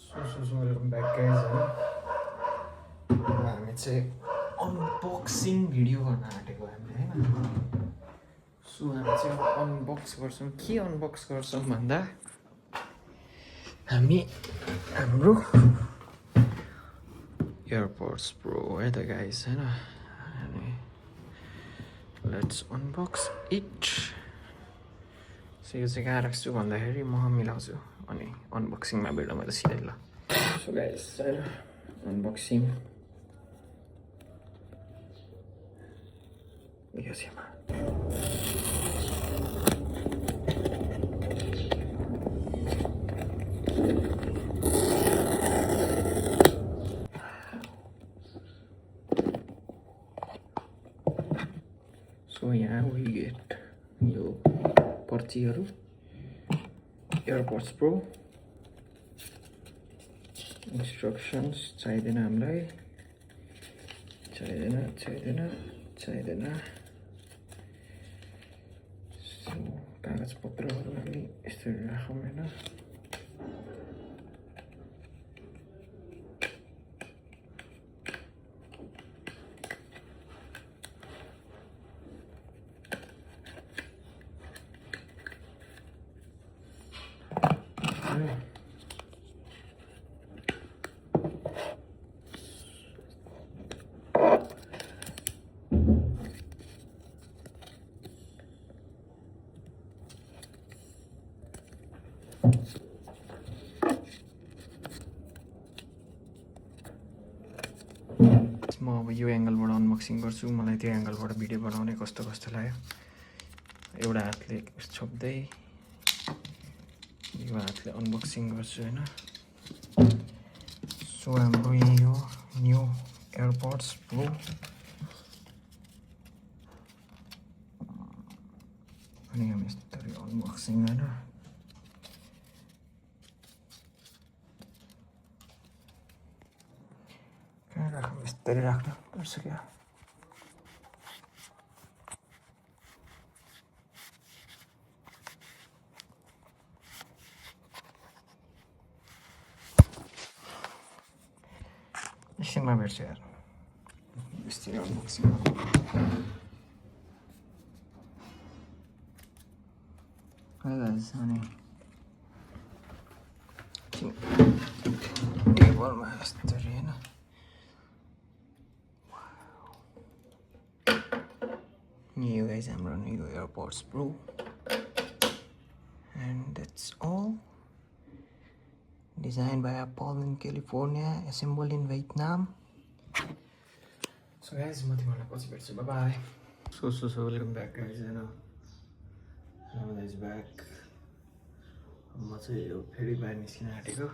Welcome back guys होइन हामी चाहिँ अनबक्सिङ भिडियो गर्न आँटेको हामीले होइन सो हामी चाहिँ अब अनबक्स गर्छौँ के अनबक्स गर्छौँ भन्दा हामी हाम्रो एयरपोड्स प्रो है त गाइज होइन अनि लेट्स अनबक्स इट सो यो चाहिँ कहाँ राख्छु भन्दाखेरि म मिलाउँछु अनि अनबक्सिङमा भेटौँ त सिधै ल सो गाइस अनबक्सिङ यो छेमा सो यहाँ वी गेट यो पर्चीहरू एयरपोड्स प्रो इन्स्ट्रक्सन्स चाहिँदैन हामीलाई चाहिँदैन सो कागजपत्रहरू हामी यसरी राखौँ होइन म अब यो एङ्गलबाट अनबक्सिङ गर्छु मलाई त्यो एङ्गलबाट भिडियो बनाउने कस्तो लाग्यो एउटा हातले छोप्दै यो हातले अनबक्सिङ गर्छु होइन सो हाम्रो यो न्यू एयरपोड्स प्रो अनि हामी यस्तरी अनबक्सिङ होइन कहाँ राख्नु यस्तरी राख्नु पर्छ क्या एकछिनमा भेट्छु यार यस्तरी अनबक्सिङ अनि टेबलमा यस्तरी होइन यो गाइज हाम्रो new AirPods Pro and that's all design by Apple in California assemble in Vietnam so guys म तिमीहरूलाई पछि भेट्छु bye so welcome back guys होइन इज ब्याक म चाहिँ यो फेरि बाहिर निस्किन आँटेको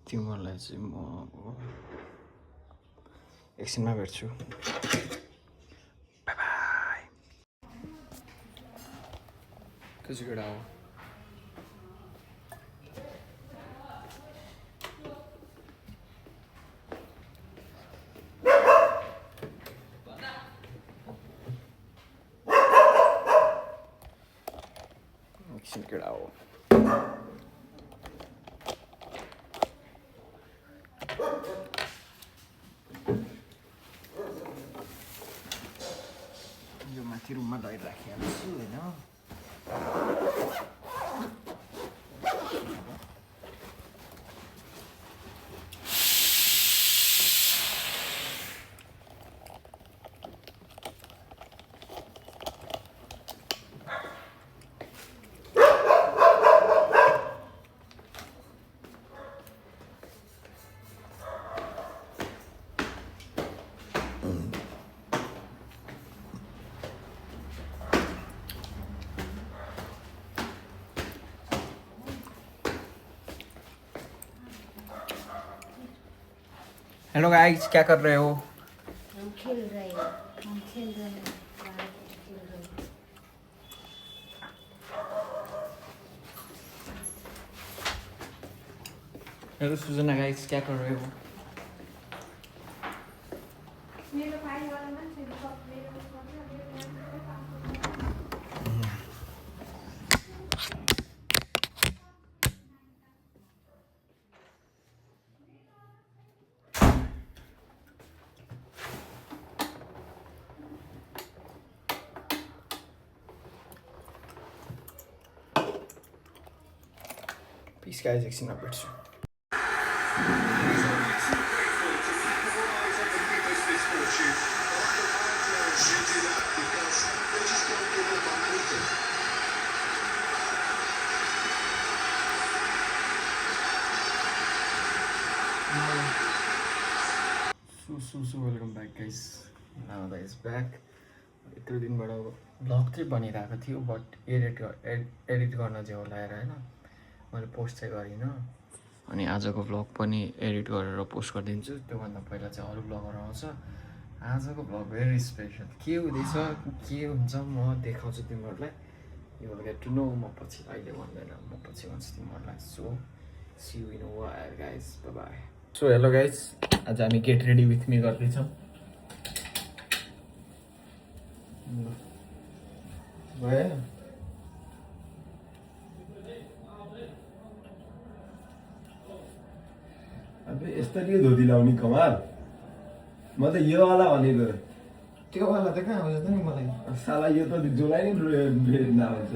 तिमीहरूलाई चाहिँ म अब एकछिनमा भेट्छु कसै केटा हो एकछिन केटा हो यो माथि रुममा लगेर राखिहाल्छु होइन हेलो गाइस क्या कर रहे हो हम खेल रहे हैं बाहर खेल रहे हैं। हेलो सुजना गाइस क्या कर रहे हो मेरो भाइ वाला मान्छे मेरो पिस गाइज एकछिनमा भेट्छु। So welcome back guys. Now is back. यत्रो दिनबाट ब्लग चाहिँ बनिरहेको थियो बट एडिट गर्न चाहिँ होला होइन, मैले पोस्ट चाहिँ गरिनँ। अनि आजको ब्लग पनि एडिट गरेर पोस्ट गरिदिन्छु। त्योभन्दा पहिला चाहिँ अरू ब्लगहरू आउँछ। आजको ब्लग भेरी स्पेसल। के हुँदैछ के हुन्छ म देखाउँछु तिमीहरूलाई। You will get to know. म पछि अहिले भन्दैन, म पछि भन्छु तिमीहरूलाई। So see you in a while guys, bye bye. So hello guys, आज हामी गेट रेडी विथ मी गर्दैछौँ। भयो अब यसरी धोती लाउने कमाल। म त यो वाला भनेको। त्यो वाला त कहाँ आउँछ त नि मलाई। साला यो त जोलाई नै रेटमा आउँछ,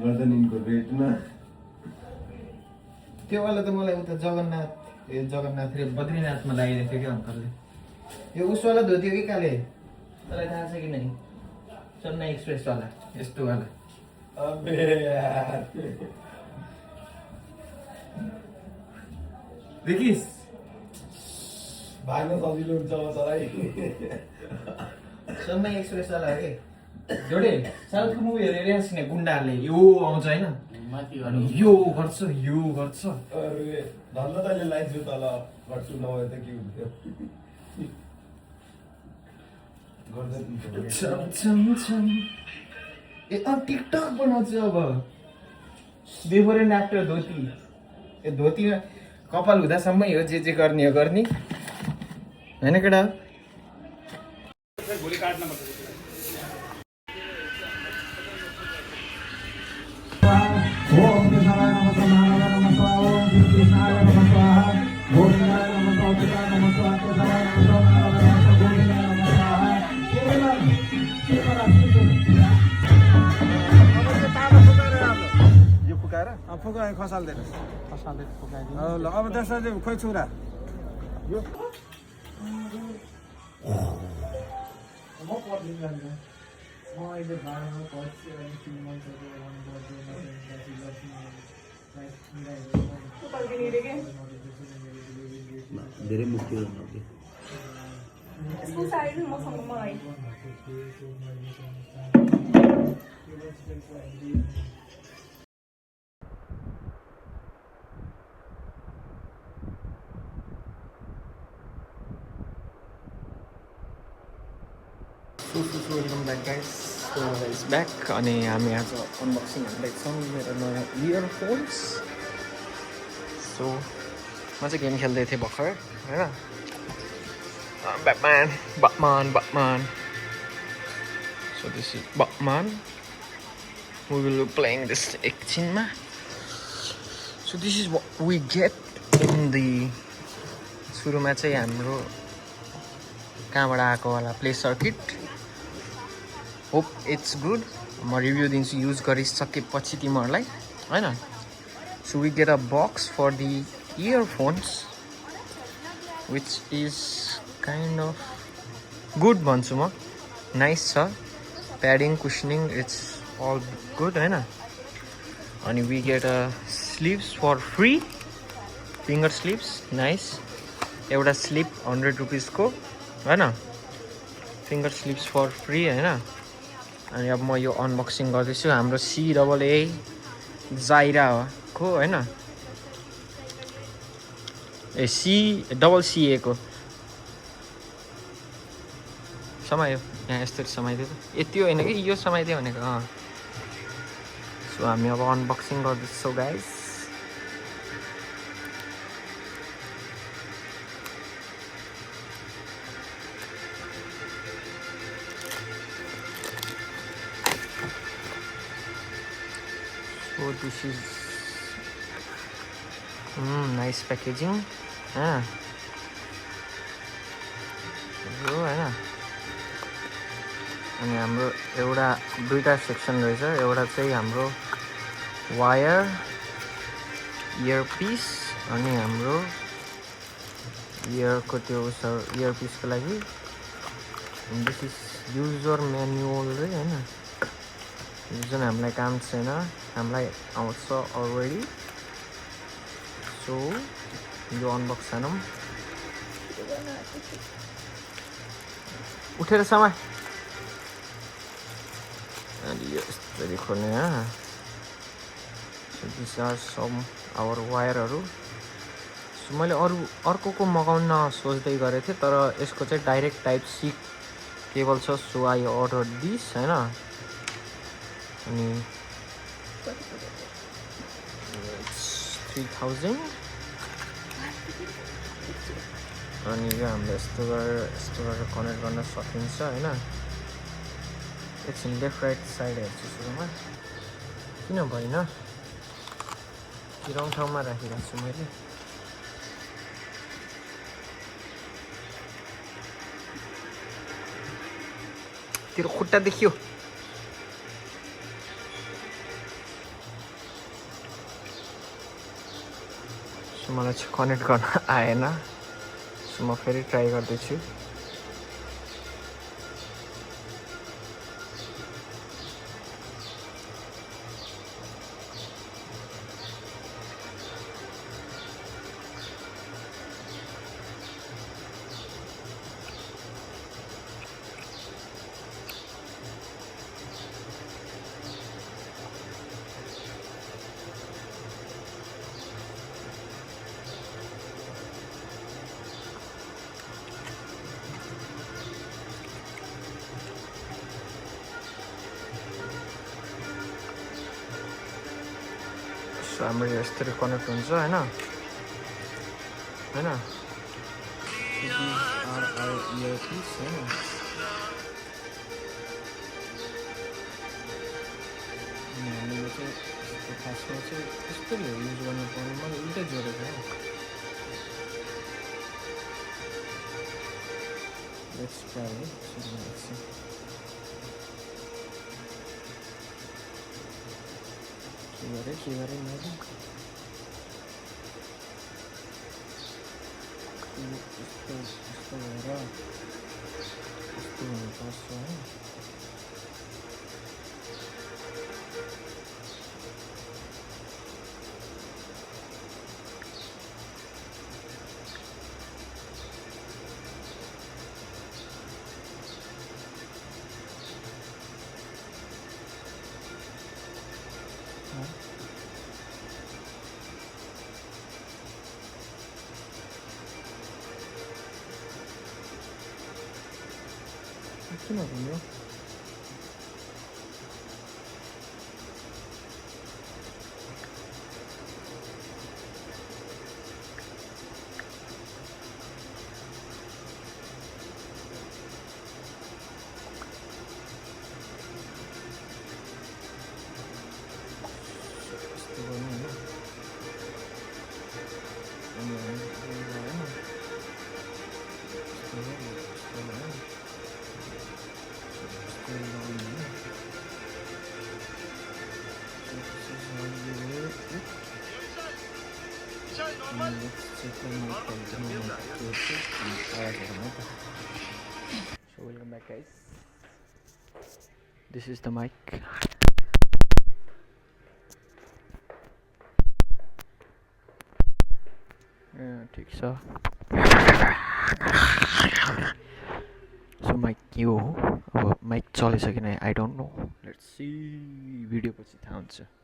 गर्दनिनको रेटमा। त्यो वाला त मलाई उता जगन्नाथ रे बद्रीनाथमा लगाइदिएको थियो क्या अङ्कलले। यो उसवाला धोती हो कि काले, तँलाई थाहा छ कि नै? चेन्नई एक्सप्रेस वाला, यस्तो वाला। अबे यार देखिस् भाग्न सजिलो हुन्छ चलाई। चेन्नई एक्सप्रेस वाला हो कि जोडे। साउथको मुभीहरू हेरिरहेको नि, गुन्डाहरूले यो आउँछ होइन, अनि यो गर्छ यो गर्छ। अरे धन्न तैँले लाइन्छु तल गर्छु नभए त के हुन्थ्यो। ए अब टिकटक बनाउँछु अब। डिफरेन्ट एक्टर धोती। ए धोतीमा कपाल हुँदासम्मै हो, जे गर्ने हो गर्ने होइन केटा। फुकाए खसाल्दै ल अब त्यसरी खोइ छुरा धेरै मुक्ति यसको साइज मसँग मलाई welcome back guys. Is back. अनि हामी आज अनबक्सिङ हाल्दैछौँ मेरो नयाँ इयरफोन्स। सो म चाहिँ गेम खेल्दै थिएँ भर्खर होइन, Batman. So this is Batman. We will be playing this एकछिनमा। So this is what we get in the सुरुमा चाहिँ हाम्रो कहाँबाट आएको होला play circuit. Hope it's good. म रिभ्यू दिन्छु युज गरिसकेपछि तिमीहरूलाई होइन। So we get a box for the earphones which is kind of good भन्छु म। नाइस छ, padding cushioning it's all good होइन। अनि we get a sleeves for free, finger sleeves nice. एउटा स्लिप 100 रुपिसको होइन, फिङ्गर स्लिप्स फर फ्री होइन। अनि अब म यो अनबक्सिङ गर्दैछु। हाम्रो CAA जाइराको होइन, ए CCA को समायो यहाँ। यस्तो समाइदियो त, यति होइन कि यो समाइदियो भनेको। सो हामी अब अनबक्सिङ गर्दैछौँ guys. So this is nice packaging होइन। अनि हाम्रो दुईवटा सेक्सन रहेछ। एउटा चाहिँ हाम्रो वायर, इयरपिस अनि हाम्रो इयरको त्यो इयरपिसको लागि दिस इज युजर म्यानुअल रे हैन जुन हामीलाई काम छैन हामीलाई आउँछ अलरेडी सो यो अनबक्स गर्छौं उठेर समय अनि यो यसरी खोल्ने दिस आर सम आवर वायरहरू सो मैले अर्कोको मगाउन सोच्दै गरेको थिएँ तर यसको चाहिँ डाइरेक्ट टाइप सी केबल छ सो आई अर्डर दिस हैन अनि 3000 अनि यो हामीले यस्तो गरेर कनेक्ट गर्न सकिन्छ हैन एकछिन लेफ्ट राइट साइड हेर्छु सुरुमा किन भएन रङ ठाउँमा राखिरहेको छु मैले तेरो खुट्टा देखियो सो मलाई चाहिँ कनेक्ट गर्न आएन सो म फेरि ट्राई गर्दैछु सो हाम्रो यसरी कनेक्ट हुन्छ हैन हैन इयरपिस हैन हामीले यो चाहिँ खासमा चाहिँ यस्तो युज गर्नु पर्ने मैले उल्टै जोडेको लेट्स ट्राई के गरेँ मैले यस्तो भएर यस्तो हुनुपर्छ है किन भन्यो So welcome back guys. This is the mic. ठीक छ सो माइक यो अब माइक चलेछ कि नै I don't know let's see video पछि थाहा हुन्छ